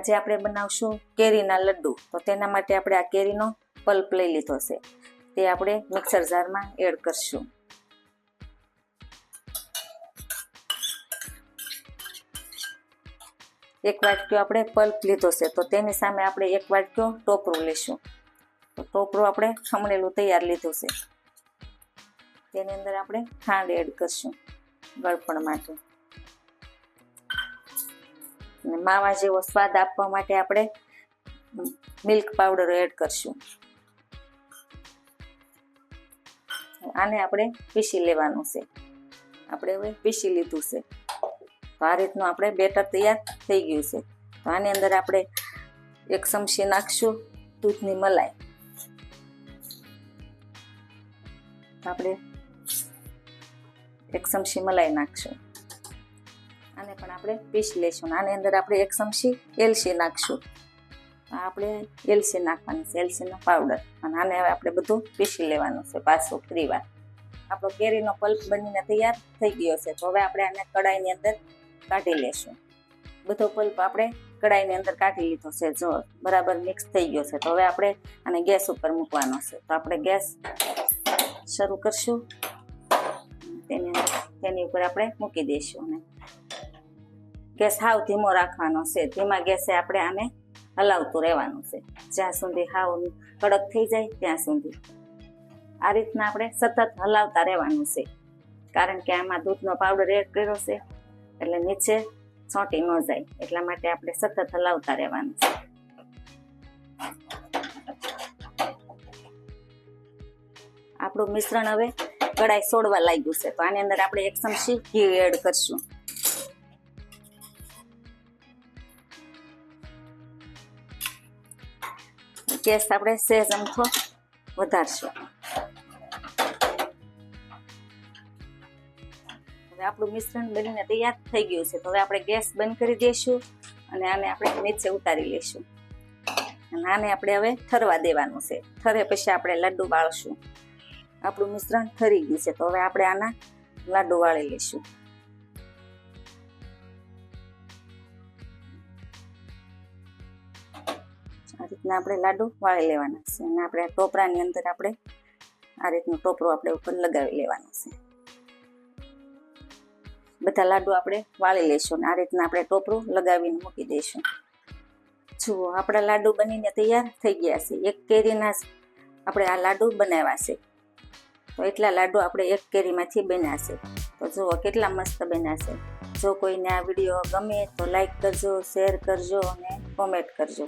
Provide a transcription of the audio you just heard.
આજે આપણે બનાવશું કેરીના લડ્ડુ. તો તેના માટે આપણે આ કેરીનો પલ્પ લઈ લીધો છે, તે આપણે મિક્સર જારમાં એડ કરશું. એક વાટક્યો આપણે પલ્પ લીધો છે, તો તેની સામે આપણે એક વાટક્યો ટોપરું લેશું. તો ટોપરું આપણે ખમણેલું તૈયાર લીધું છે, તેની અંદર આપણે ખાંડ એડ કરશું ગળપણ માટે. અને માવા જેવો સ્વાદ આપવા માટે આપણે મિલ્ક પાવડર એડ કરશું. આને આપણે પીસી લેવાનું છે. આપણે હવે પીસી લીધું છે, તો આ રીતનું આપણે બેટર તૈયાર થઈ ગયું છે. તો આની અંદર આપણે એક ચમચી નાખશું દૂધની મલાઈ. આપણે એક ચમચી મલાઈ નાખશું. આને પણ આપણે પીસી લઈશું. આની અંદર આપણે એક ચમચી એલચી નાખશું. આપણે એલચી નાખવાની છે, એલચીનો પાવડર. અને આને હવે આપણે બધું પીસી લેવાનું છે પાછું ફરી વાર. આપણો કેરીનો પલ્પ બનીને તૈયાર થઈ ગયો છે. તો હવે આપણે આને કડાઈની અંદર કાઢી લેશું. બધો પલ્પ આપણે કડાઈની અંદર કાઢી લીધો છે. જો બરાબર મિક્સ થઈ ગયો છે. તો હવે આપણે આને ગેસ ઉપર મૂકવાનો છે. તો આપણે ગેસ શરૂ કરશું. તેની ઉપર આપણે મૂકી દઈશું. અને ગેસ હાવ ધીમો રાખવાનો છે. ધીમા ગેસે આપણે આને હલાવતું રહેવાનું છે, જ્યાં સુધી હાવ કડક થઈ જાય ત્યાં સુધી. આ રીતના આપણે સતત હલાવતા રહેવાનું છે, કારણ કે આમાં દૂધનો પાવડર એડ કર્યો છે, એટલે નીચે ચોંટી ન જાય. એટલા માટે આપણે સતત હલાવતા રહેવાનું છે. આપણું મિશ્રણ હવે કડાઈ છોડવા લાગ્યું છે. તો આની અંદર આપણે એક ચમચી ઘી એડ કરશું. ગેસ આપણે સહેજ અમથો વધારશું. હવે આપણું મિશ્રણ બનીને તૈયાર થઈ ગયું છે. તો હવે આપણે ગેસ બંધ કરી દઈશું અને આને આપણે નીચે ઉતારી લઈશું. અને આને આપણે હવે ઠરવા દેવાનું છે. ઠરે પછી આપણે લાડુ વાળશું. આપણું મિશ્રણ ઠરી ગયું છે. તો હવે આપણે આના લાડુ વાળી લઈશું. આ રીતના આપણે લાડુ વાળી લેવાના છે. અને આપણે ટોપરાની અંદર આપણે આ રીતનું ટોપરું આપણે ઉપર લગાવી લેવાનું છે. બધા લાડુ આપણે વાળી લઈશું. અને આ રીતના આપણે ટોપરું લગાવીને મૂકી દઈશું. જુઓ, આપણા લાડુ બનીને તૈયાર થઈ ગયા છે. એક કેરીના આપણે આ લાડુ બનાવ્યા છે. તો એટલા લાડુ આપણે એક કેરીમાંથી બન્યા છે. તો જુઓ કેટલા મસ્ત બન્યા છે. જો કોઈને આ વિડીયો ગમે તો લાઈક કરજો, શેર કરજો અને કોમેન્ટ કરજો.